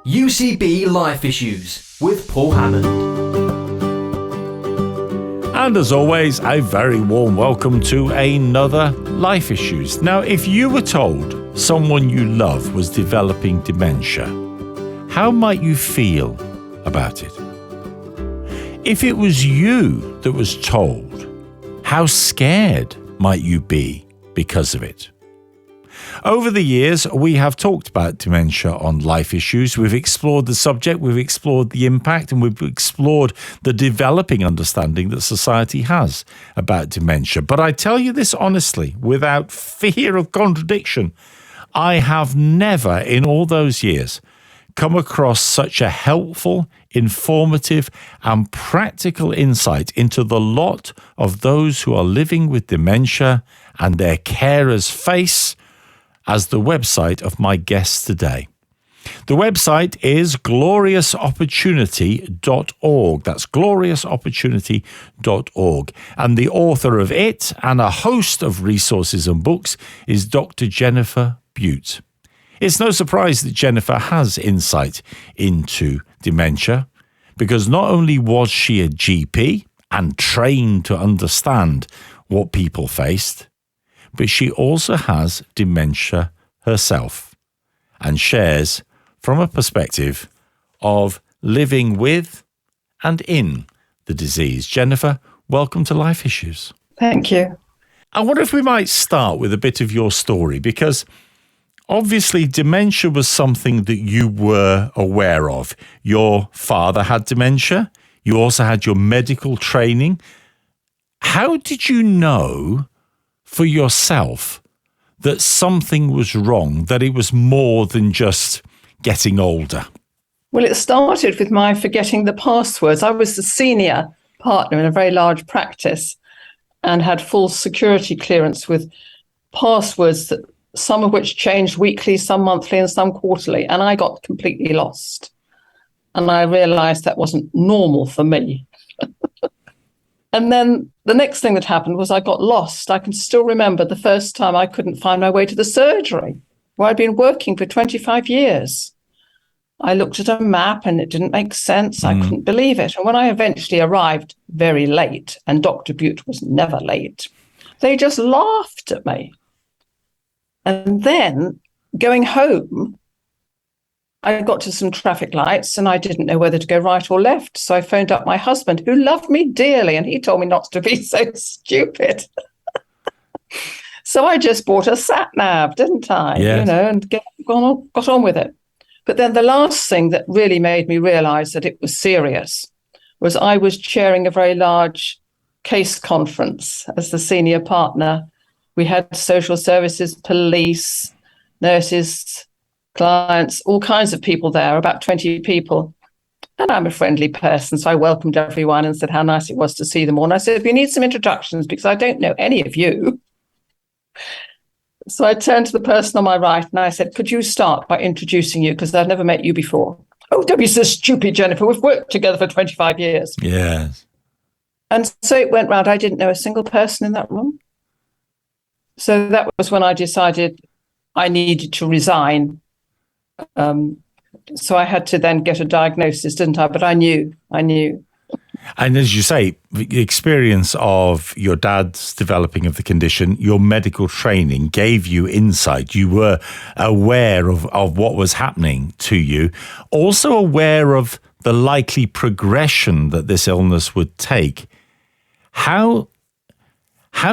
UCB Life Issues with Paul Hammond. And as always, a very warm welcome to another Life Issues. Now, if you were told someone you love was developing dementia, how might you feel about it? If it was you that was told, how scared might you be because of it? Over the years, we have talked about dementia on Life Issues. We've explored the subject, we've explored the impact, and we've explored the developing understanding that society has about dementia. But I tell you this honestly, without fear of contradiction, I have never in all those years come across such a helpful, informative, and practical insight into the lot of those who are living with dementia and their carers face as the website of my guest today. The website is gloriousopportunity.org. That's gloriousopportunity.org. And the author of it and a host of resources and books is Dr. Jennifer Bute. It's no surprise that Jennifer has insight into dementia, because not only was she a GP and trained to understand what people faced, but she also has dementia herself and shares from a perspective of living with and in the disease. Jennifer, welcome to Life Issues. Thank you. I wonder if we might start with a bit of your story, because obviously dementia was something that you were aware of. Your father had dementia. You also had your medical training. How did you know for yourself that something was wrong, that it was more than just getting older? Well, it started with my forgetting the passwords. I was the senior partner in a very large practice and had full security clearance with passwords, that some of which changed weekly, some monthly, and some quarterly. And I got completely lost. And I realized that wasn't normal for me. And then the next thing that happened was I got lost. I can still remember the first time I couldn't find my way to the surgery, where I'd been working for 25 years. I looked at a map and it didn't make sense. I couldn't believe it. And when I eventually arrived very late, and Dr. Bute was never late, they just laughed at me. And then going home, I got to some traffic lights and I didn't know whether to go right or left. So I phoned up my husband, who loved me dearly, and he told me not to be so stupid. So I just bought a sat-nav, didn't I? Yes. And got on with it. But then the last thing that really made me realize that it was serious was I was chairing a very large case conference as the senior partner. We had social services, police, nurses, clients, all kinds of people there, about 20 people. And I'm a friendly person, so I welcomed everyone and said how nice it was to see them all. And I said, we need some introductions because I don't know any of you. So I turned to the person on my right and I said, could you start by introducing you, because I've never met you before. Oh, don't be so stupid, Jennifer. We've worked together for 25 years. Yes. And so it went round. I didn't know a single person in that room. So that was when I decided I needed to resign. So I had to then get a diagnosis, didn't I? But I knew. And as you say, the experience of your dad's developing of the condition, your medical training gave you insight. You were aware of what was happening to you, also aware of the likely progression that this illness would take. How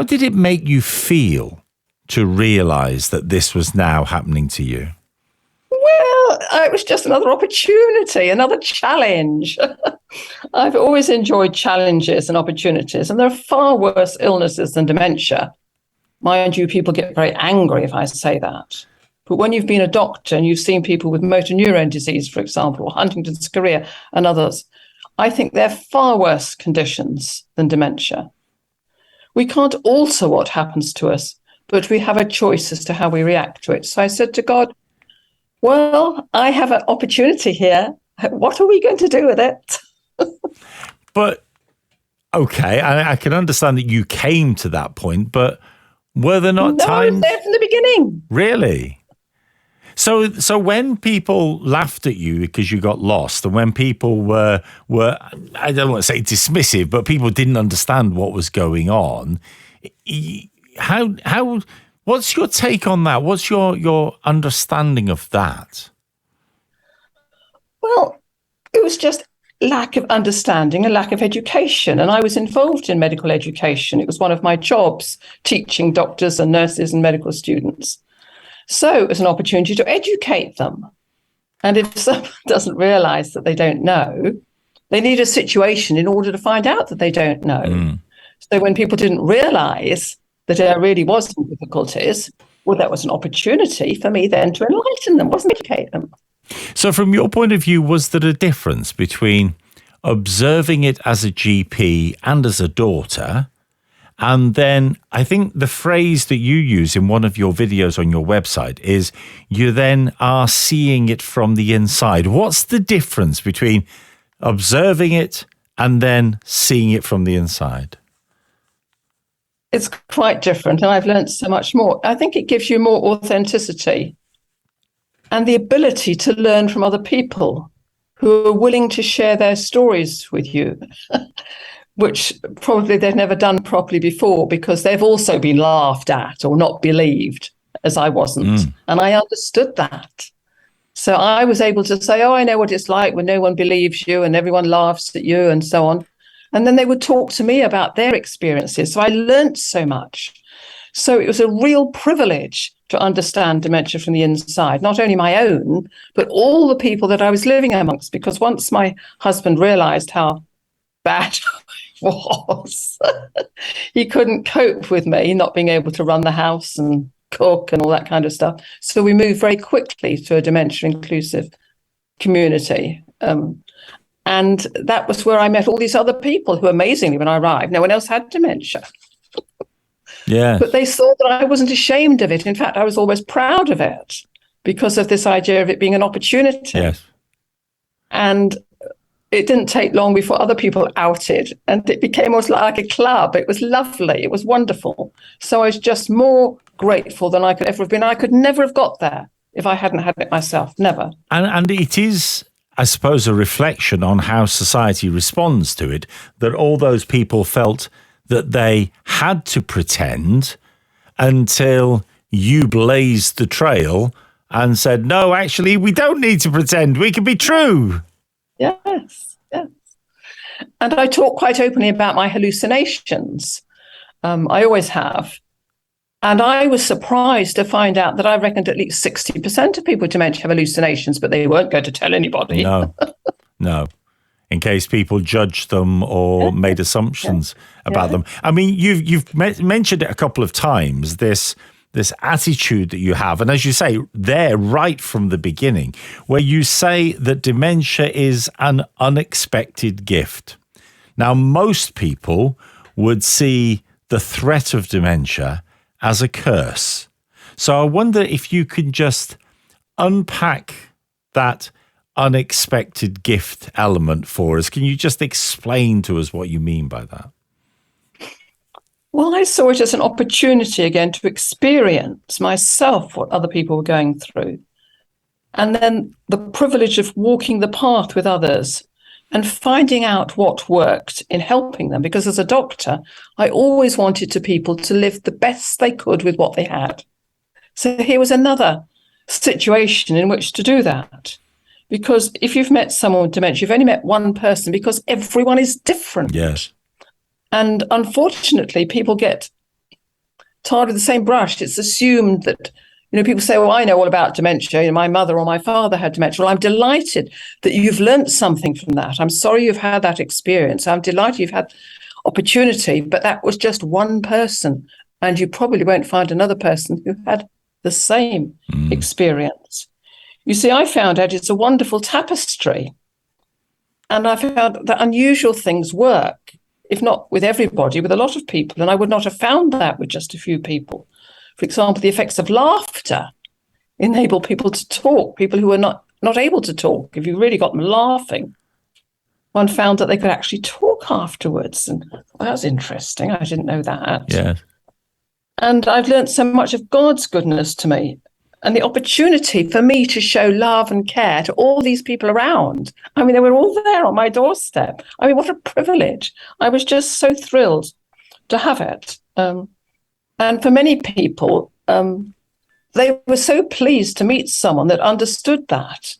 did it make you feel to realize that this was now happening to you? Well, it was just another opportunity, another challenge. I've always enjoyed challenges and opportunities, and there are far worse illnesses than dementia. Mind you, people get very angry if I say that. But when you've been a doctor and you've seen people with motor neurone disease, for example, or Huntington's chorea and others, I think they're far worse conditions than dementia. We can't alter what happens to us, but we have a choice as to how we react to it. So I said to God, well, I have an opportunity here. What are we going to do with it? But, okay, I can understand that you came to that point, but were there not times? I was there from the beginning. Really? So when people laughed at you because you got lost, and when people were I don't want to say dismissive, but people didn't understand what was going on, how what's your take on that? What's your understanding of that? Well, it was just lack of understanding and lack of education. And I was involved in medical education. It was one of my jobs, teaching doctors and nurses and medical students. So it was an opportunity to educate them. And if someone doesn't realize that they don't know, they need a situation in order to find out that they don't know. So when people didn't realize that there really was some difficulties, well, that was an opportunity for me then to enlighten them, wasn't educate them. So from your point of view, was there a difference between observing it as a GP and as a daughter? And then I think the phrase that you use in one of your videos on your website is you then are seeing it from the inside. What's the difference between observing it and then seeing it from the inside? It's quite different, and I've learned so much more. I think it gives you more authenticity and the ability to learn from other people who are willing to share their stories with you, which probably they've never done properly before because they've also been laughed at or not believed, as I wasn't. And I understood that. So I was able to say, oh, I know what it's like when no one believes you and everyone laughs at you and so on. And then they would talk to me about their experiences. So I learned so much. So it was a real privilege to understand dementia from the inside, not only my own, but all the people that I was living amongst. Because once my husband realized how bad I was, he couldn't cope with me not being able to run the house and cook and all that kind of stuff. So we moved very quickly to a dementia inclusive community. And that was where I met all these other people who, amazingly, when I arrived, no one else had dementia. Yeah. But they saw that I wasn't ashamed of it. In fact, I was always proud of it because of this idea of it being an opportunity. Yes. And it didn't take long before other people outed, and it became almost like a club. It was lovely. It was wonderful. So I was just more grateful than I could ever have been. I could never have got there if I hadn't had it myself. Never. And it is, I suppose, a reflection on how society responds to it, that all those people felt that they had to pretend until you blazed the trail and said, no, actually, we don't need to pretend. We can be true. Yes, yes. And I talk quite openly about my hallucinations. I always have. And I was surprised to find out that I reckoned at least 60% of people with dementia have hallucinations, but they weren't going to tell anybody. No. In case people judged them or made assumptions about them. I mean, you've mentioned it a couple of times, this attitude that you have. And as you say, there right from the beginning, where you say that dementia is an unexpected gift. Now, most people would see the threat of dementia as a curse. So I wonder if you could just unpack that unexpected gift element for us. Can you just explain to us what you mean by that? Well, I saw it as an opportunity again to experience myself what other people were going through. And then the privilege of walking the path with others and finding out what worked in helping them. Because as a doctor, I always wanted people to live the best they could with what they had. So here was another situation in which to do that. Because if you've met someone with dementia, you've only met one person because everyone is different. Yes. And unfortunately, people get tarred with the same brush. It's assumed that, people say, well, I know all about dementia. My mother or my father had dementia. Well, I'm delighted that you've learnt something from that. I'm sorry you've had that experience. I'm delighted you've had opportunity, but that was just one person. And you probably won't find another person who had the same experience. You see, I found out it's a wonderful tapestry. And I found that unusual things work, if not with everybody, with a lot of people. And I would not have found that with just a few people. For example, the effects of laughter enable people to talk, people who are not able to talk. If you really got them laughing, one found that they could actually talk afterwards. And that was interesting. I didn't know that. Yes. And I've learned so much of God's goodness to me. and the opportunity for me to show love and care to all these people around. I mean, they were all there on my doorstep. I mean, what a privilege. I was just so thrilled to have it. And for many people, they were so pleased to meet someone that understood that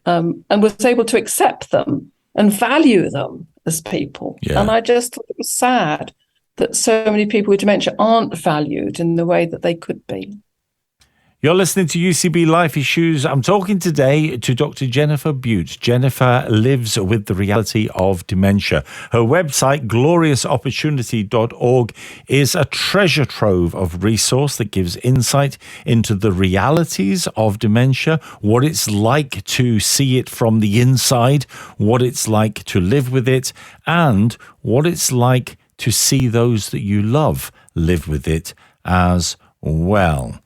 and was able to accept them and value them as people. Yeah. And I just thought it was sad that so many people with dementia aren't valued in the way that they could be. You're listening to UCB Life Issues. I'm talking today to Dr. Jennifer Bute. Jennifer lives with the reality of dementia. Her website, gloriousopportunity.org, is a treasure trove of resource that gives insight into the realities of dementia, what it's like to see it from the inside, what it's like to live with it, and what it's like to see those that you love live with it as well.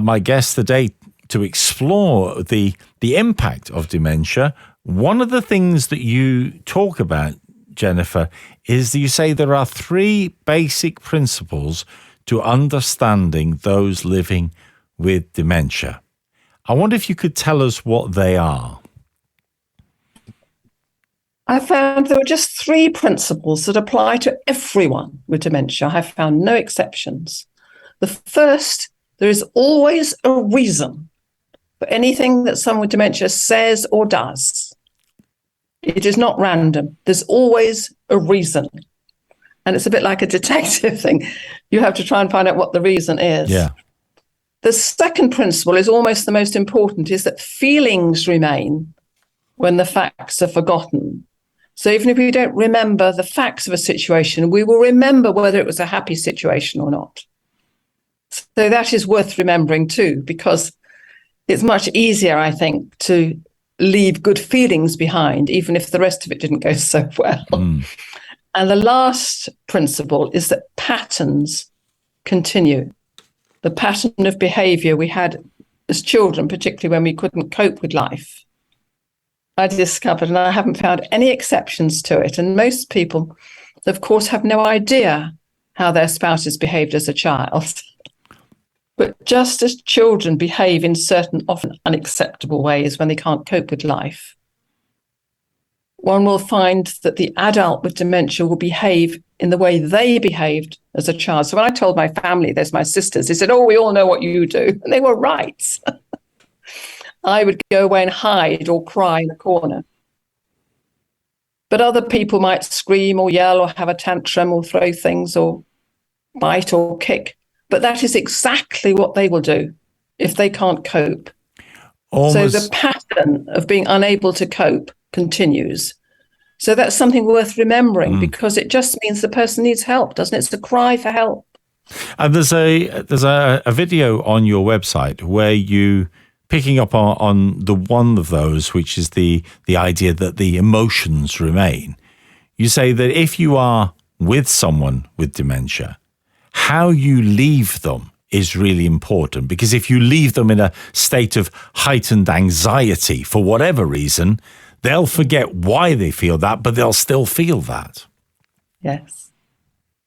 My guest today to explore the impact of dementia. One of the things that you talk about, Jennifer, is that you say there are 3 basic principles to understanding those living with dementia. I wonder if you could tell us what they are. I found there were just 3 principles that apply to everyone with dementia. I have found no exceptions. The first, there is always a reason for anything that someone with dementia says or does. It is not random. There's always a reason. And it's a bit like a detective thing. You have to try and find out what the reason is. Yeah. The second principle is almost the most important, is that feelings remain when the facts are forgotten. So even if we don't remember the facts of a situation, we will remember whether it was a happy situation or not. So that is worth remembering too, because it's much easier, I think, to leave good feelings behind, even if the rest of it didn't go so well. And the last principle is that patterns continue. The pattern of behavior we had as children, particularly when we couldn't cope with life, I discovered, and I haven't found any exceptions to it. And most people, of course, have no idea how their spouses behaved as a child. But just as children behave in certain, often unacceptable ways when they can't cope with life, one will find that the adult with dementia will behave in the way they behaved as a child. So when I told my family, there's my sisters, they said, "Oh, we all know what you do." And they were right. I would go away and hide or cry in a corner. But other people might scream or yell or have a tantrum or throw things or bite or kick. But that is exactly what they will do if they can't cope. So the pattern of being unable to cope continues. So that's something worth remembering, because it just means the person needs help, doesn't it? It's a cry for help. And there's a video on your website where you picking up on the one of those, which is the idea that the emotions remain. You say that if you are with someone with dementia, how you leave them is really important, because if you leave them in a state of heightened anxiety for whatever reason, they'll forget why they feel that, but they'll still feel that. Yes.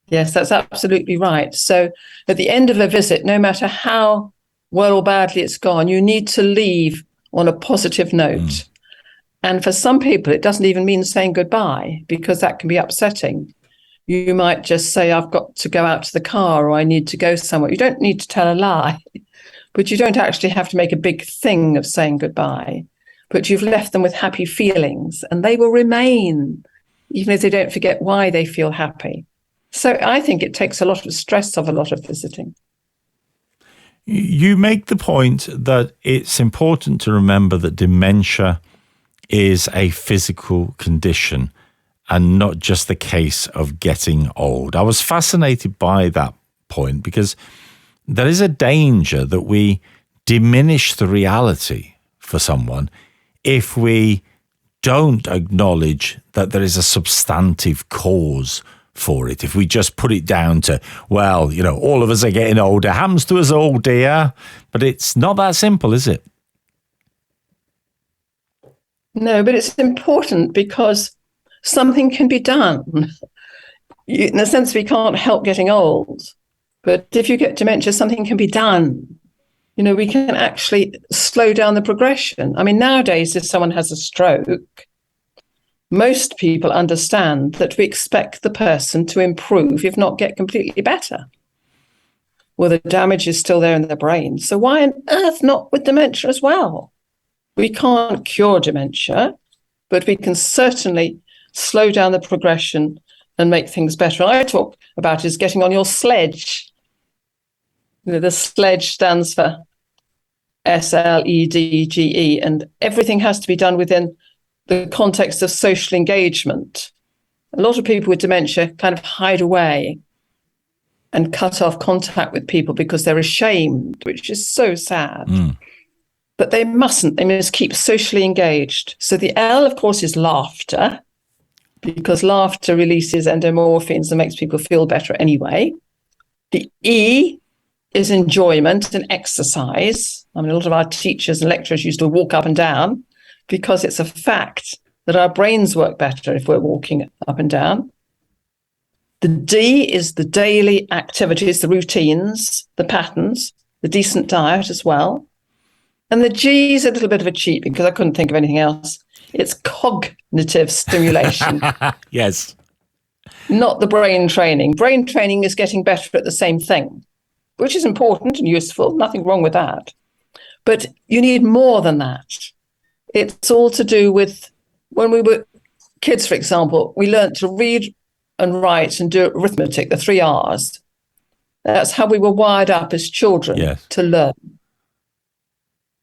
Yes, that's absolutely right. So at the end of a visit, no matter how well or badly it's gone, you need to leave on a positive note. And for some people, it doesn't even mean saying goodbye, because that can be upsetting. You might just say, "I've got to go out to the car," or "I need to go somewhere." You don't need to tell a lie, but you don't actually have to make a big thing of saying goodbye. But you've left them with happy feelings, and they will remain, even if they don't forget why they feel happy. So I think it takes a lot of stress off a lot of visiting. You make the point that it's important to remember that dementia is a physical condition and not just the case of getting old. I was fascinated by that point, because there is a danger that we diminish the reality for someone if we don't acknowledge that there is a substantive cause for it. If we just put it down to, well, you know, all of us are getting older, happens to us all, dear. But it's not that simple, is it? No, but it's important, because something can be done. In a sense, we can't help getting old, but if you get dementia, something can be done. we can actually slow down the progression. I mean, nowadays, if someone has a stroke, most people understand that we expect the person to improve, if not get completely better. Well, the damage is still there in the brain. So why on earth not with dementia as well? We can't cure dementia, but we can certainly slow down the progression and make things better. And I talk about is getting on your sledge. The sledge stands for SLEDGE, and everything has to be done within the context of social engagement. A lot of people with dementia kind of hide away and cut off contact with people because they're ashamed, which is so sad. But they mustn't. They must keep socially engaged. So the L, of course, is laughter, because laughter releases endorphins and makes people feel better anyway. The E is enjoyment and exercise. I mean, a lot of our teachers and lecturers used to walk up and down because it's a fact that our brains work better if we're walking up and down. The D is the daily activities, the routines, the patterns, the decent diet as well. And the G is a little bit of a cheat because I couldn't think of anything else. It's cognitive stimulation. Yes. Not the brain training. Brain training is getting better at the same thing, which is important and useful. Nothing wrong with that. But you need more than that. It's all to do with when we were kids, for example, we learned to read and write and do arithmetic, the 3 R's. That's how we were wired up as children to learn.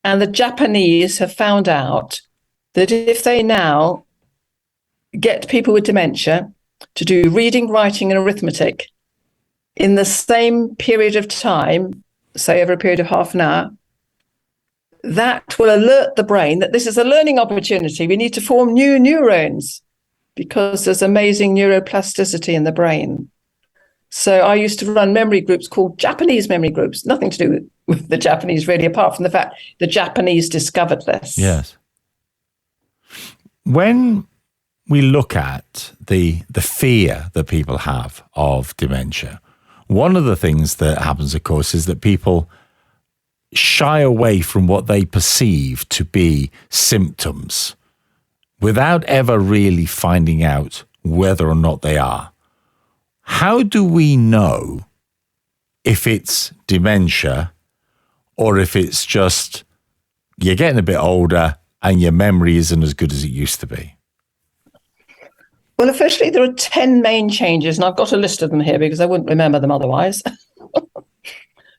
And the Japanese have found out that if they now get people with dementia to do reading, writing, and arithmetic in the same period of time, say over a period of half an hour, that will alert the brain that this is a learning opportunity. We need to form new neurons because there's amazing neuroplasticity in the brain. So I used to run memory groups called Japanese memory groups, nothing to do with the Japanese really, apart from the fact the Japanese discovered this. Yes. When we look at the fear that people have of dementia, one of the things that happens, of course, is that people shy away from what they perceive to be symptoms without ever really finding out whether or not they are. How do we know if it's dementia or if it's just you're getting a bit older and your memory isn't as good as it used to be? Well, officially, there are 10 main changes, and I've got a list of them here because I wouldn't remember them otherwise.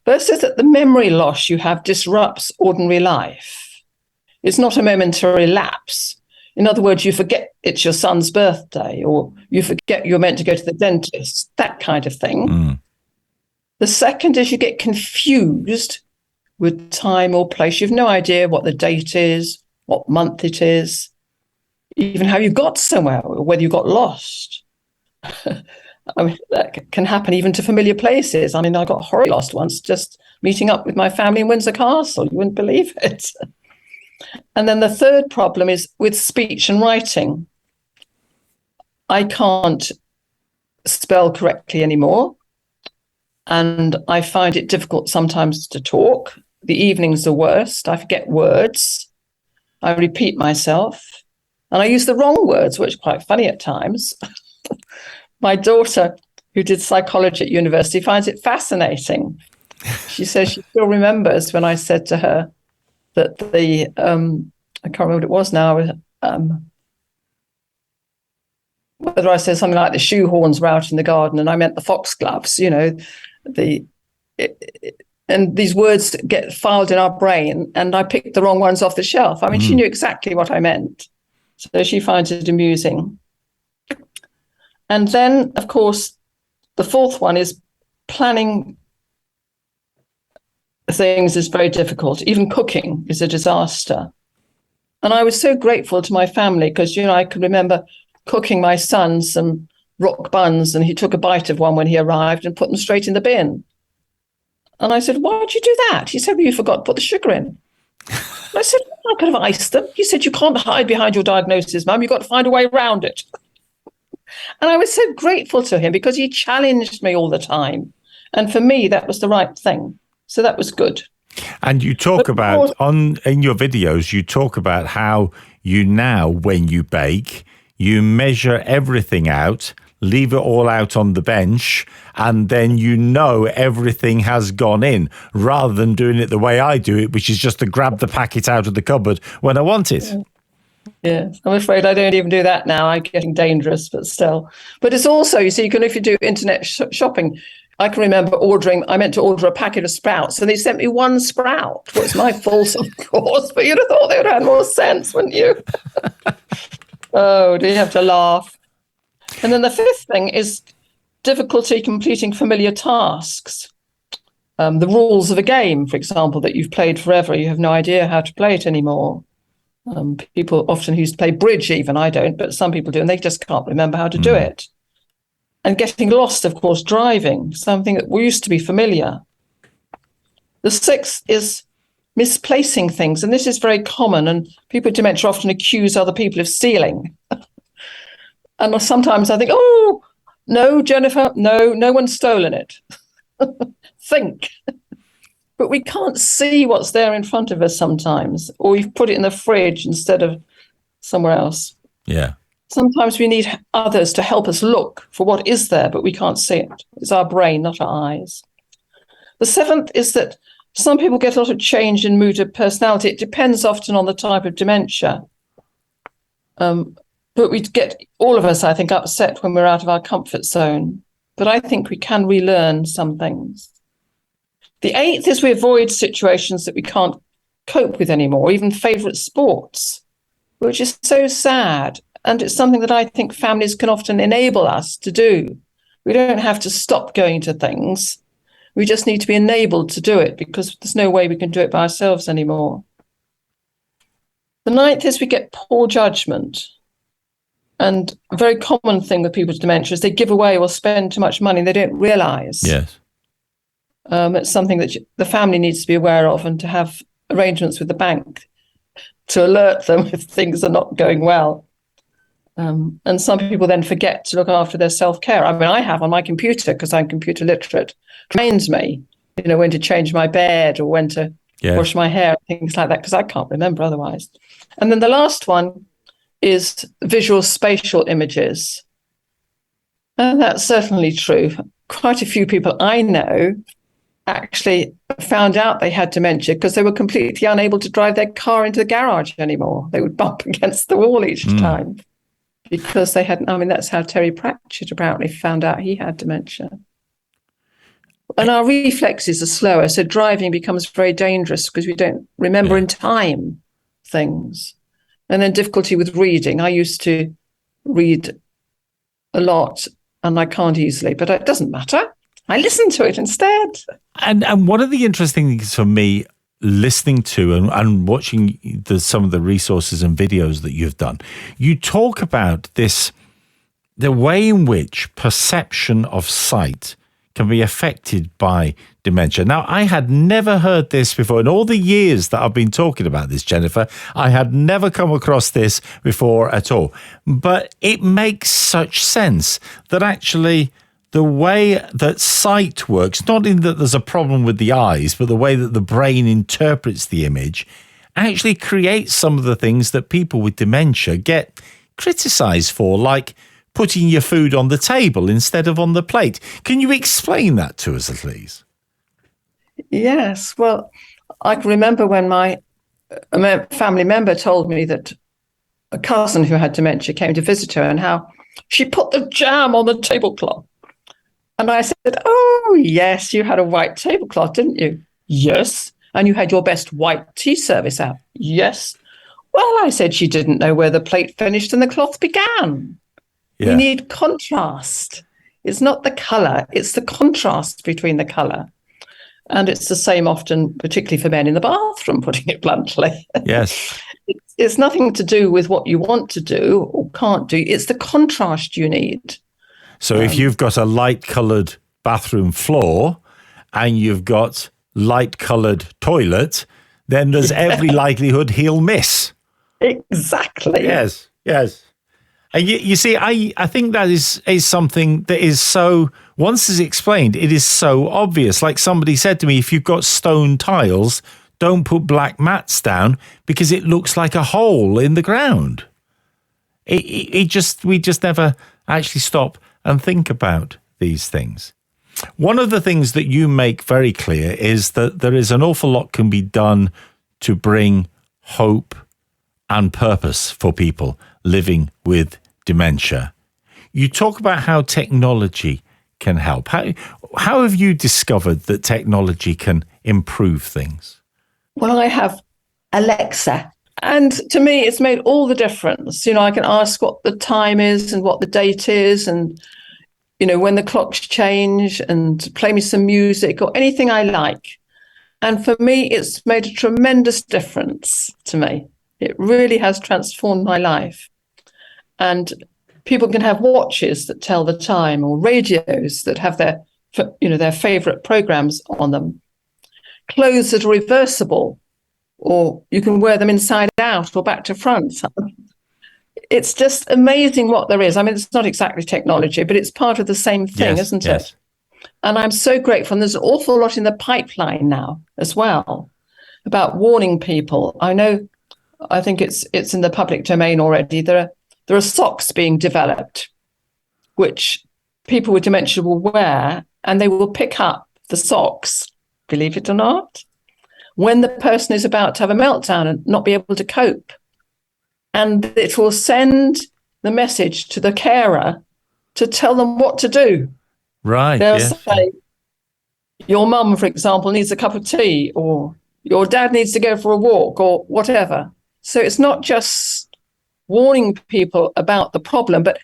First is that the memory loss you have disrupts ordinary life. It's not a momentary lapse. In other words, you forget it's your son's birthday, or you forget you're meant to go to the dentist, that kind of thing. The second is you get confused with time or place. You've no idea what the date is, what month it is, even how you got somewhere, or whether you got lost. I mean, that can happen even to familiar places. I mean, I got horribly lost once just meeting up with my family in Windsor Castle. You wouldn't believe it. And then the third problem is with speech and writing. I can't spell correctly anymore, and I find it difficult sometimes to talk. The evenings are worst. I forget words. I repeat myself, and I use the wrong words, which is quite funny at times. My daughter, who did psychology at university, finds it fascinating. She says she still remembers when I said to her that I can't remember what it was now, whether I said something like the shoehorns were out in the garden and I meant the foxgloves, and these words get filed in our brain and I picked the wrong ones off the shelf. I mean, she knew exactly what I meant. So she finds it amusing. And then, of course, the fourth one is planning things is very difficult. Even cooking is a disaster. And I was so grateful to my family because, I can remember cooking my son some rock buns and he took a bite of one when he arrived and put them straight in the bin. And I said, why did you do that? He said, well, you forgot to put the sugar in. And I said, I could have iced them. He said, you can't hide behind your diagnosis, Mum. You've got to find a way around it. And I was so grateful to him because he challenged me all the time. And for me, that was the right thing. So that was good. And you talk But of about, course- in your videos, you talk about how you now, when you bake, you measure everything out, leave it all out on the bench, and then you know everything has gone in, rather than doing it the way I do it, which is just to grab the packet out of the cupboard when I want it. Yes, I'm afraid I don't even do that now. I'm getting dangerous, but still. But it's also, you see, if you do internet shopping, I can remember I meant to order a packet of sprouts, and they sent me one sprout. Well, it's my fault, of course, but you'd have thought they would have had more sense, wouldn't you? Oh, do you have to laugh? And then the fifth thing is difficulty completing familiar tasks. The rules of a game, for example, that you've played forever, you have no idea how to play it anymore. People often who play bridge, even I don't, but some people do, and they just can't remember how to do it. And getting lost, of course, driving, something that used to be familiar. The sixth is misplacing things, and this is very common, and people with dementia often accuse other people of stealing. And sometimes I think, oh, no, Jennifer, no one's stolen it. Think. But we can't see what's there in front of us sometimes, or we've put it in the fridge instead of somewhere else. Yeah. Sometimes we need others to help us look for what is there, but we can't see it. It's our brain, not our eyes. The seventh is that some people get a lot of change in mood or personality. It depends often on the type of dementia. But we get, all of us, I think, upset when we're out of our comfort zone. But I think we can relearn some things. The eighth is we avoid situations that we can't cope with anymore, even favourite sports, which is so sad. And it's something that I think families can often enable us to do. We don't have to stop going to things. We just need to be enabled to do it because there's no way we can do it by ourselves anymore. The ninth is we get poor judgment. And a very common thing with people with dementia is they give away or spend too much money and they don't realise. Yes. It's something that the family needs to be aware of and to have arrangements with the bank to alert them if things are not going well. And some people then forget to look after their self-care. I mean, I have on my computer, because I'm computer literate, reminds me, when to change my bed or when to wash my hair, things like that, because I can't remember otherwise. And then the last one is visual spatial images. And that's certainly true. Quite a few people I know actually found out they had dementia because they were completely unable to drive their car into the garage anymore. They would bump against the wall each time because they hadn't. I mean, that's how Terry Pratchett apparently found out he had dementia. And our reflexes are slower, so driving becomes very dangerous because we don't remember in time things. And then difficulty with reading. I used to read a lot and I can't easily, but it doesn't matter. I listen to it instead. And one of the interesting things for me, listening to and watching some of the resources and videos that you've done, you talk about the way in which perception of sight can be affected by dementia. Now, I had never heard this before. In all the years that I've been talking about this, Jennifer, I had never come across this before at all. But it makes such sense that actually the way that sight works, not in that there's a problem with the eyes, but the way that the brain interprets the image, actually creates some of the things that people with dementia get criticised for, like putting your food on the table instead of on the plate. Can you explain that to us, please? Yes. Well, I can remember when a family member told me that a cousin who had dementia came to visit her and how she put the jam on the tablecloth. And I said, oh, yes, you had a white tablecloth, didn't you? Yes. And you had your best white tea service out? Yes. Well, I said, she didn't know where the plate finished and the cloth began. Yeah. We need contrast. It's not the colour, it's the contrast between the colour. And it's the same often, particularly for men in the bathroom, putting it bluntly. Yes. It's nothing to do with what you want to do or can't do. It's the contrast you need. So if you've got a light-coloured bathroom floor and you've got light-coloured toilet, then there's every likelihood he'll miss. Exactly. Yes, yes. And you see, I think that is something that is so once it's explained, it is so obvious. Like somebody said to me, if you've got stone tiles, don't put black mats down because it looks like a hole in the ground. We just never actually stop and think about these things. One of the things that you make very clear is that there is an awful lot can be done to bring hope and purpose for people living with dementia. You talk about how technology can help. How have you discovered that technology can improve things? Well, I have Alexa. And to me, it's made all the difference. You know, I can ask what the time is and what the date is and, you know, when the clocks change and play me some music or anything I like. And for me, it's made a tremendous difference to me. It really has transformed my life. And people can have watches that tell the time or radios that have their favorite programs on them. Clothes that are reversible, or you can wear them inside out or back to front. It's just amazing what there is. I mean, it's not exactly technology, but it's part of the same thing, isn't it? And I'm so grateful. And there's an awful lot in the pipeline now as well about warning people. I think it's in the public domain already. There are socks being developed, which people with dementia will wear, and they will pick up the socks, believe it or not, when the person is about to have a meltdown and not be able to cope. And it will send the message to the carer to tell them what to do. Right. They'll say, your mum, for example, needs a cup of tea, or your dad needs to go for a walk, or whatever. So it's not just warning people about the problem, but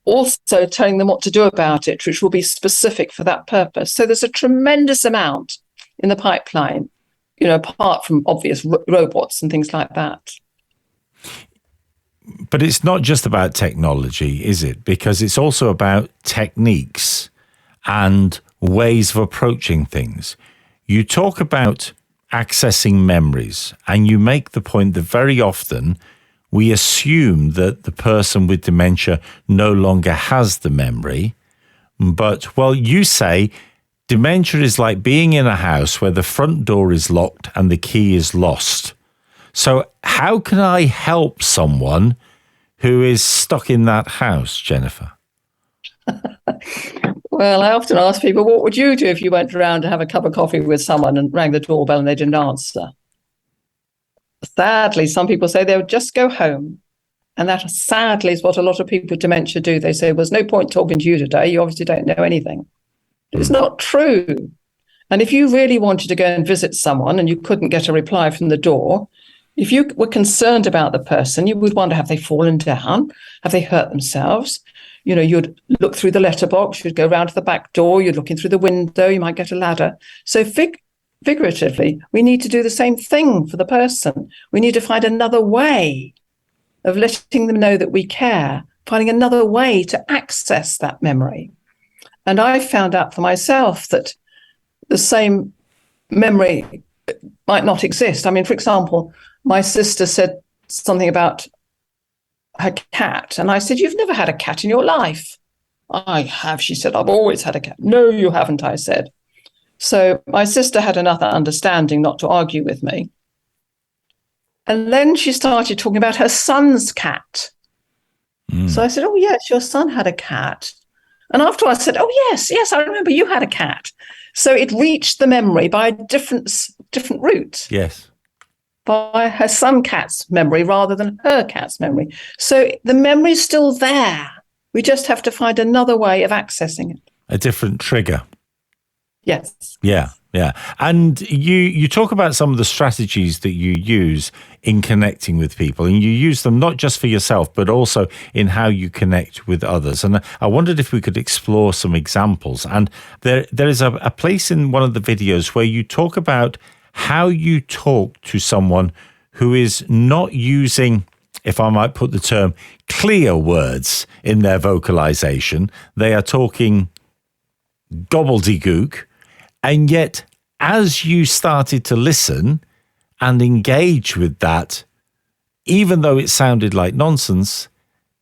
also telling them what to do about it, which will be specific for that purpose. So there's a tremendous amount in the pipeline, you know, apart from obvious robots and things like that. But it's not just about technology, is it? Because it's also about techniques and ways of approaching things. You talk about accessing memories, and you make the point that very often we assume that the person with dementia no longer has the memory. But, well, you say dementia is like being in a house where the front door is locked and the key is lost. So how can I help someone who is stuck in that house, Jennifer? Well, I often ask people, what would you do if you went around to have a cup of coffee with someone and rang the doorbell and they didn't answer? Sadly, some people say they would just go home. And that, sadly, is what a lot of people with dementia do. They say, there's no point talking to you today. You obviously don't know anything. It's not true. And if you really wanted to go and visit someone and you couldn't get a reply from the door, if you were concerned about the person, you would wonder, have they fallen down? Have they hurt themselves? You know, you'd look through the letterbox, you'd go round to the back door, you'd look in through the window, you might get a ladder. So figuratively, we need to do the same thing for the person. We need to find another way of letting them know that we care, finding another way to access that memory. And I found out for myself that the same memory might not exist. I mean, for example, my sister said something about her cat. And I said, you've never had a cat in your life. I have, she said. I've always had a cat. No, you haven't, I said. So my sister had another understanding not to argue with me. And then she started talking about her son's cat. So I said, oh, yes, your son had a cat. And after I said, oh, yes, I remember you had a cat. So it reached the memory by a different route. Yes. By her son cat's memory rather than her cat's memory. So the memory's still there. We just have to find another way of accessing it. A different trigger. Yes. Yeah. And you talk about some of the strategies that you use in connecting with people, and you use them not just for yourself, but also in how you connect with others. And I wondered if we could explore some examples. And there is a place in one of the videos where you talk about how you talk to someone who is not using, if I might put the term, clear words in their vocalization. They are talking gobbledygook. And yet, as you started to listen and engage with that, even though it sounded like nonsense,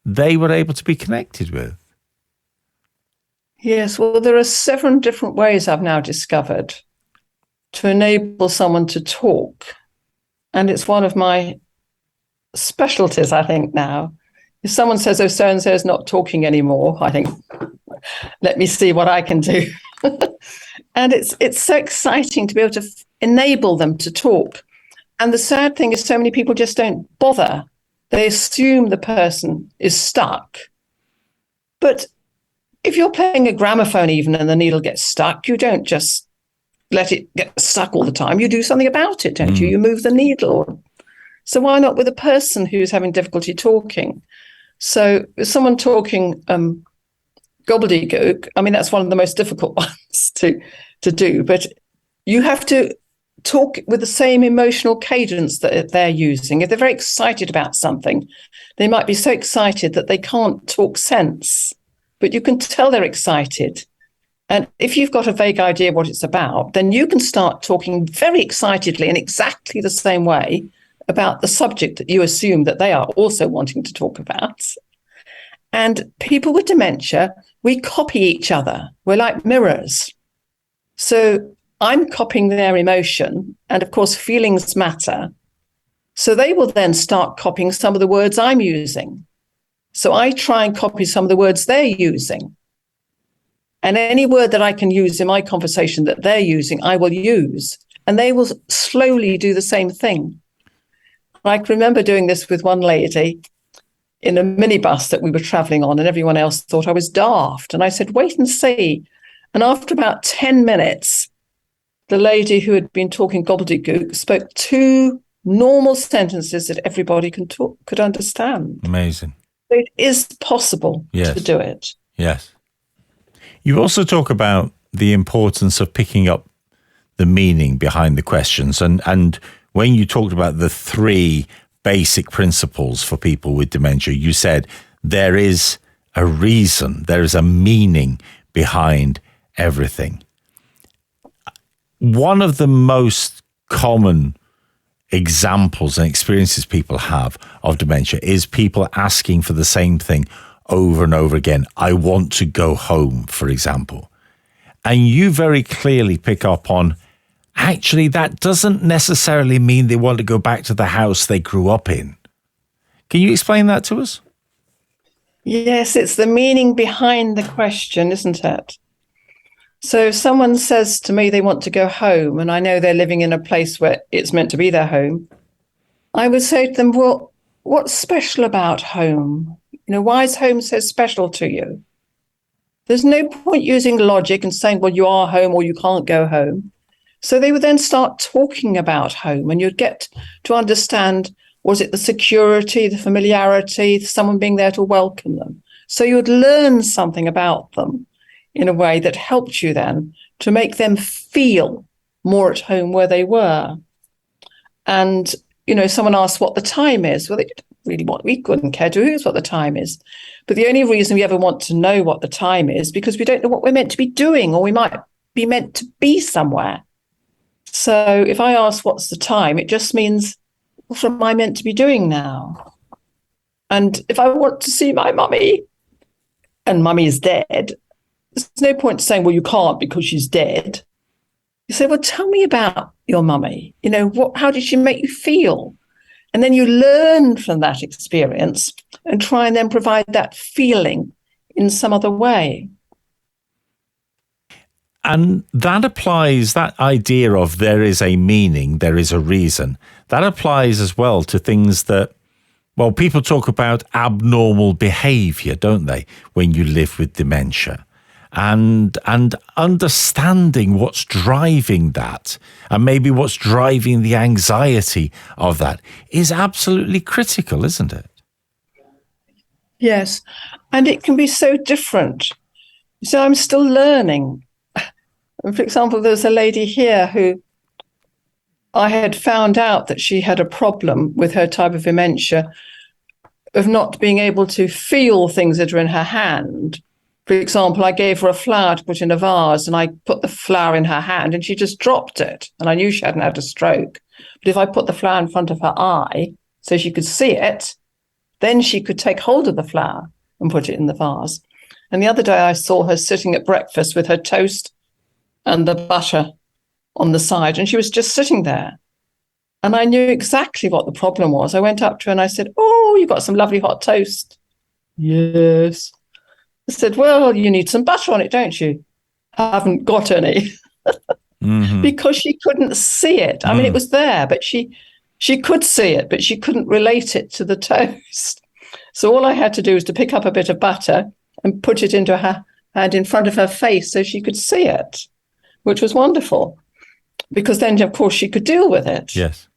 they were able to be connected with. Yes, well, there are 7 different ways I've now discovered to enable someone to talk. And it's one of my specialties, I think, now. If someone says, oh, so-and-so is not talking anymore, I think, let me see what I can do. And it's so exciting to be able to enable them to talk. And the sad thing is so many people just don't bother. They assume the person is stuck. But if you're playing a gramophone even and the needle gets stuck, you don't just let it get stuck all the time. You do something about it, don't you? You move the needle. So why not with a person who's having difficulty talking? So someone talking gobbledygook, I mean, that's one of the most difficult ones to do, but you have to talk with the same emotional cadence that they're using. If they're very excited about something, they might be so excited that they can't talk sense, but you can tell they're excited. And if you've got a vague idea what it's about, then you can start talking very excitedly in exactly the same way about the subject that you assume that they are also wanting to talk about. And people with dementia, we copy each other. We're like mirrors. So I'm copying their emotion, and of course, feelings matter. So they will then start copying some of the words I'm using. So I try and copy some of the words they're using. And any word that I can use in my conversation that they're using, I will use. And they will slowly do the same thing. I can remember doing this with one lady in a minibus that we were traveling on, and everyone else thought I was daft. And I said, wait and see. And after about 10 minutes, the lady who had been talking gobbledygook spoke 2 normal sentences that everybody could understand. Amazing. So it is possible to do it. Yes. You also talk about the importance of picking up the meaning behind the questions. And when you talked about the 3 basic principles for people with dementia, you said there is a reason, there is a meaning behind everything. One of the most common examples and experiences people have of dementia is people asking for the same thing over and over again. I want to go home, for example. And you very clearly pick up on, actually, that doesn't necessarily mean they want to go back to the house they grew up in. Can you explain that to us? Yes, it's the meaning behind the question, isn't it? So if someone says to me they want to go home, and I know they're living in a place where it's meant to be their home, I would say to them, well, what's special about home? Why is home so special to you? There's no point using logic and saying, well, you are home or you can't go home. So they would then start talking about home, and you'd get to understand, was it the security, the familiarity, someone being there to welcome them? So you would learn something about them in a way that helped you then to make them feel more at home where they were. And, someone asked what the time is. Well, we couldn't care to who's what the time is. But the only reason we ever want to know what the time is because we don't know what we're meant to be doing, or we might be meant to be somewhere. So if I ask what's the time, it just means, what am I meant to be doing now? And if I want to see my mummy and mummy is dead, there's no point saying, well, you can't because she's dead. You say, well, tell me about your mummy. How did she make you feel? And then you learn from that experience and try and then provide that feeling in some other way. And that applies, that idea of there is a meaning, there is a reason, that applies as well to things that, well, people talk about abnormal behavior, don't they, when you live with dementia? And understanding what's driving that, and maybe what's driving the anxiety of that, is absolutely critical, isn't it? Yes, and it can be so different. So I'm still learning. For example, there's a lady here who I had found out that she had a problem with her type of dementia of not being able to feel things that are in her hand. For example, I gave her a flower to put in a vase, and I put the flower in her hand and she just dropped it. And I knew she hadn't had a stroke. But if I put the flower in front of her eye so she could see it, then she could take hold of the flower and put it in the vase. And the other day I saw her sitting at breakfast with her toast and the butter on the side, and she was just sitting there. And I knew exactly what the problem was. I went up to her and I said, "Oh, you got some lovely hot toast." "Yes." I said, "Well, you need some butter on it, don't you?" "Haven't got any." Because she couldn't see it. I mean, it was there, but she could see it, but she couldn't relate it to the toast. So all I had to do was to pick up a bit of butter and put it into her hand in front of her face so she could see it, which was wonderful, because then, of course, she could deal with it. Yes.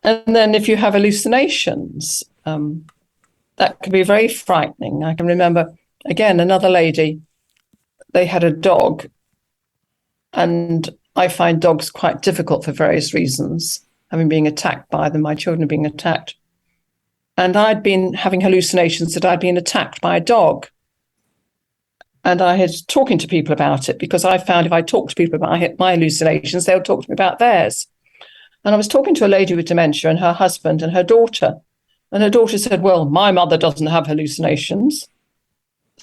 And then if you have hallucinations, that can be very frightening. I can remember, again, another lady, they had a dog, and I find dogs quite difficult for various reasons, having been attacked by them, my children being attacked. And I'd been having hallucinations that I'd been attacked by a dog. And I had talking to people about it, because I found if I talked to people about my hallucinations, they would talk to me about theirs. And I was talking to a lady with dementia and her husband and her daughter. And her daughter said, "Well, my mother doesn't have hallucinations."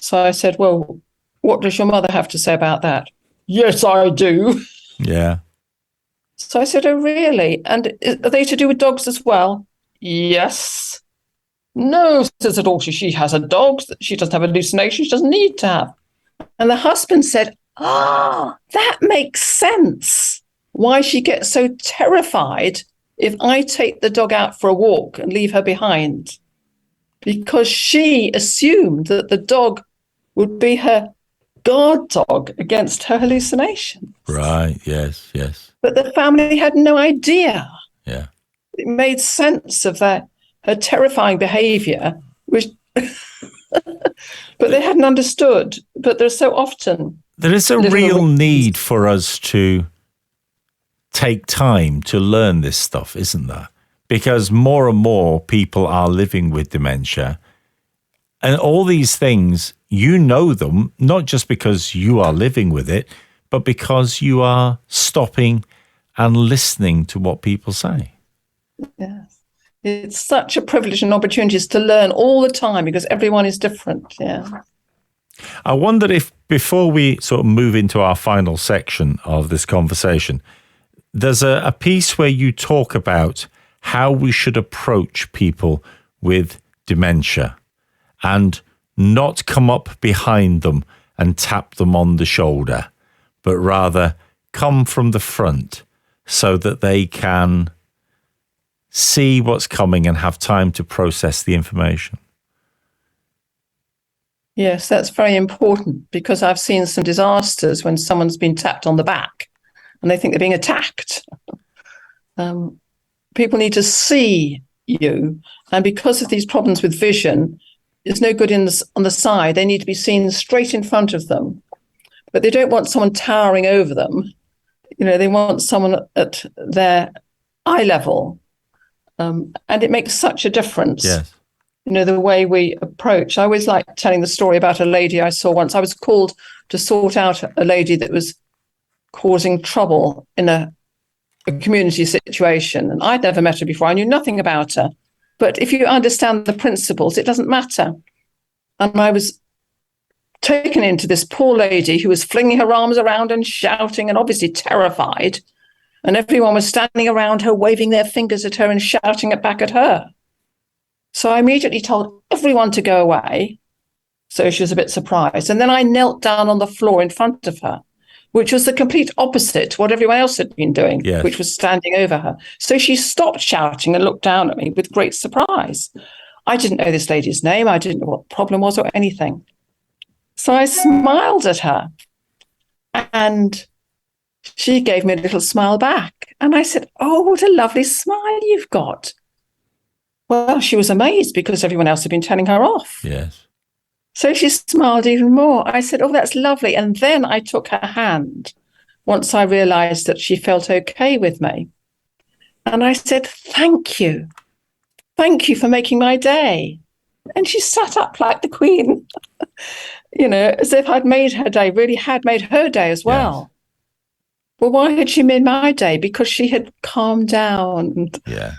So I said, "Well, what does your mother have to say about that?" "Yes, I do." Yeah. So I said, "Oh, really? And are they to do with dogs as well?" "Yes." "No," says the daughter, "she has a dog. She doesn't have hallucinations. She doesn't need to have." And the husband said, "That makes sense. Why she gets so terrified if I take the dog out for a walk and leave her behind. Because she assumed that the dog would be her guard dog against her hallucinations." Right. Yes. Yes. But the family had no idea. Yeah. It made sense of her terrifying behavior, which but they hadn't understood. But there's so often... There is a real need for us to take time to learn this stuff, isn't there? Because more and more people are living with dementia. And all these things, you know them, not just because you are living with it, but because you are stopping and listening to what people say. Yes. It's such a privilege and opportunities to learn all the time, because everyone is different. Yeah. I wonder if, before we sort of move into our final section of this conversation, there's a piece where you talk about how we should approach people with dementia and not come up behind them and tap them on the shoulder, but rather come from the front so that they can see what's coming and have time to process the information. Yes, that's very important, because I've seen some disasters when someone's been tapped on the back and they think they're being attacked. People need to see you. And because of these problems with vision, it's no good on the side. They need to be seen straight in front of them. But they don't want someone towering over them. You know, they want someone at their eye level. And it makes such a difference. Yes. You know, the way we approach. I always like telling the story about a lady I saw once. I was called to sort out a lady that was causing trouble in a community situation. And I'd never met her before. I knew nothing about her. But if you understand the principles, it doesn't matter. And I was taken into this poor lady who was flinging her arms around and shouting and obviously terrified. And everyone was standing around her, waving their fingers at her and shouting it back at her. So I immediately told everyone to go away. So she was a bit surprised. And then I knelt down on the floor in front of her, which was the complete opposite to what everyone else had been doing, yes, which was standing over her. So she stopped shouting and looked down at me with great surprise. I didn't know this lady's name. I didn't know what the problem was or anything. So I smiled at her, and she gave me a little smile back. And I said, "Oh, what a lovely smile you've got." Well, she was amazed because everyone else had been telling her off. Yes. So she smiled even more. I said, "Oh, that's lovely." And then I took her hand once I realized that she felt okay with me. And I said, "Thank you. Thank you for making my day." And she sat up like the Queen, you know, as if I'd made her day, really had made her day as well. Yes. Well, why had she made my day? Because she had calmed down. Yeah.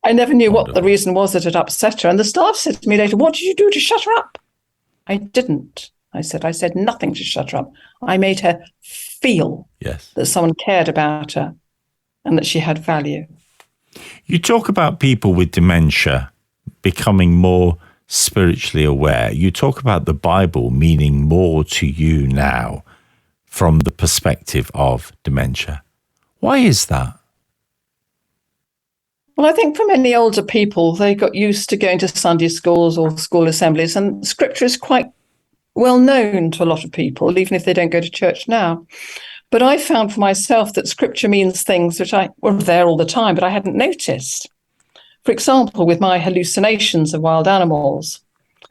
I never knew what the reason was that had upset her. And the staff said to me later, "What did you do to shut her up?" I didn't. I said nothing to shut her up. I made her feel that someone cared about her and that she had value. You talk about people with dementia becoming more spiritually aware. You talk about the Bible meaning more to you now from the perspective of dementia. Why is that? Well, I think for many older people, they got used to going to Sunday schools or school assemblies, and scripture is quite well known to a lot of people, even if they don't go to church now. But I found for myself that scripture means things which were there all the time, but I hadn't noticed. For example, with my hallucinations of wild animals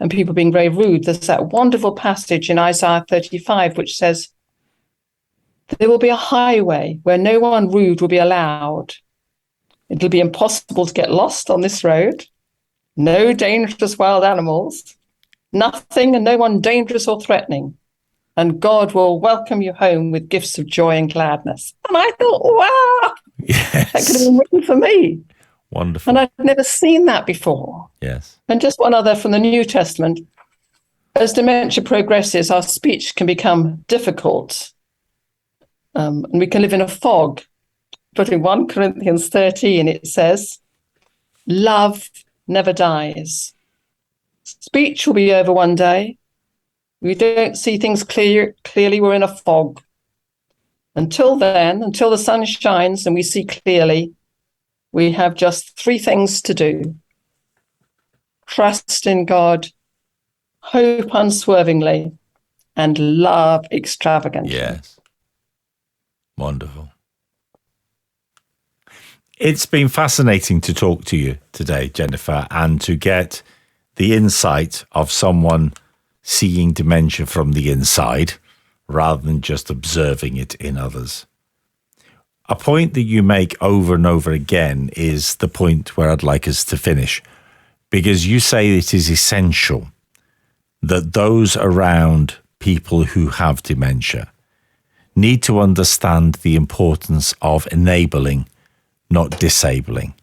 and people being very rude, there's that wonderful passage in Isaiah 35, which says, there will be a highway where no one rude will be allowed. It'll be impossible to get lost on this road. No dangerous wild animals, nothing and no one dangerous or threatening. And God will welcome you home with gifts of joy and gladness. And I thought, wow, yes, that could have been written for me. Wonderful. And I'd never seen that before. Yes. And just one other from the New Testament. As dementia progresses, our speech can become difficult. And we can live in a fog. But in 1 Corinthians 13, it says, love never dies. Speech will be over one day. We don't see things clearly, we're in a fog. Until then, until the sun shines and we see clearly, we have just 3 things to do. Trust in God, hope unswervingly, and love extravagantly. Yes. Wonderful. It's been fascinating to talk to you today, Jennifer, and to get the insight of someone seeing dementia from the inside rather than just observing it in others. A point that you make over and over again is the point where I'd like us to finish, because you say it is essential that those around people who have dementia need to understand the importance of enabling, not disabling.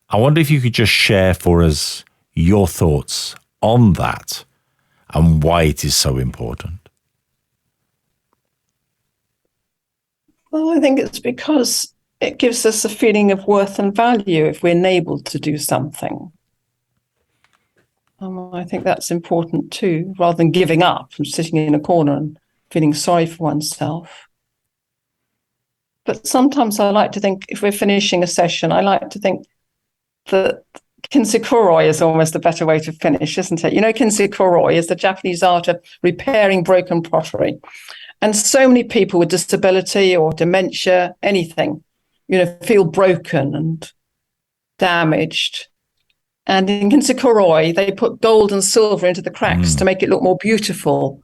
I wonder if you could just share for us your thoughts on that and why it is so important. Well, I think it's because it gives us a feeling of worth and value if we're enabled to do something. I think that's important too, rather than giving up and sitting in a corner and feeling sorry for oneself. But sometimes I like to think, if we're finishing a session, I like to think that kinsekuroi is almost a better way to finish, isn't it? You know, kinsekuroi is the Japanese art of repairing broken pottery. And so many people with disability or dementia, anything, feel broken and damaged. And in kinsekuroi, they put gold and silver into the cracks to make it look more beautiful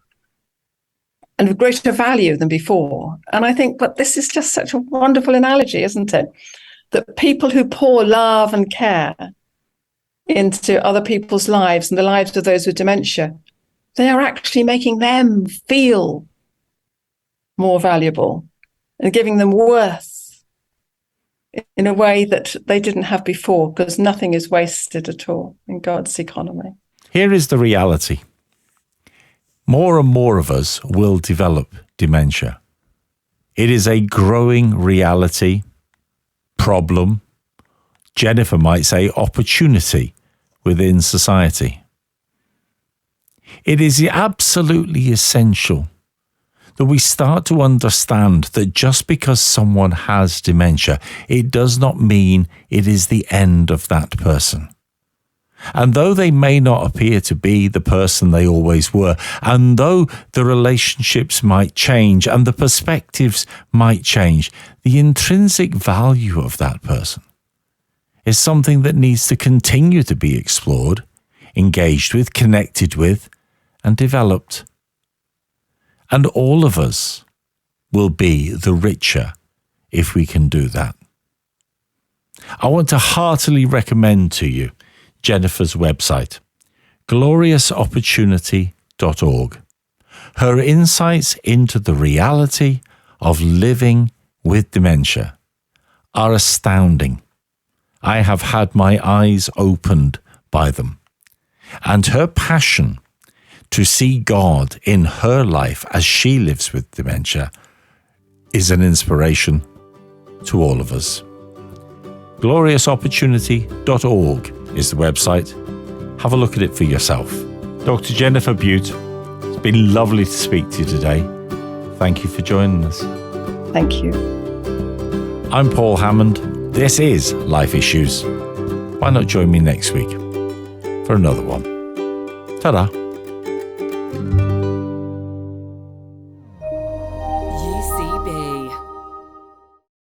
and with greater value than before. And I think, but this is just such a wonderful analogy, isn't it? That people who pour love and care into other people's lives and the lives of those with dementia, they are actually making them feel more valuable and giving them worth in a way that they didn't have before, because nothing is wasted at all in God's economy. Here is the reality. More and more of us will develop dementia. It is a growing reality, problem, Jennifer might say opportunity within society. It is absolutely essential that we start to understand that just because someone has dementia, it does not mean it is the end of that person. And though they may not appear to be the person they always were, and though the relationships might change and the perspectives might change, the intrinsic value of that person is something that needs to continue to be explored, engaged with, connected with, and developed. And all of us will be the richer if we can do that. I want to heartily recommend to you Jennifer's website, gloriousopportunity.org. Her insights into the reality of living with dementia are astounding. I have had my eyes opened by them. And her passion to see God in her life as she lives with dementia is an inspiration to all of us. gloriousopportunity.org is the website. Have a look at it for yourself. Dr. Jennifer Bute, it's been lovely to speak to you today. Thank you for joining us. Thank you. I'm Paul Hammond. This is Life Issues. Why not join me next week for another one? Ta-da.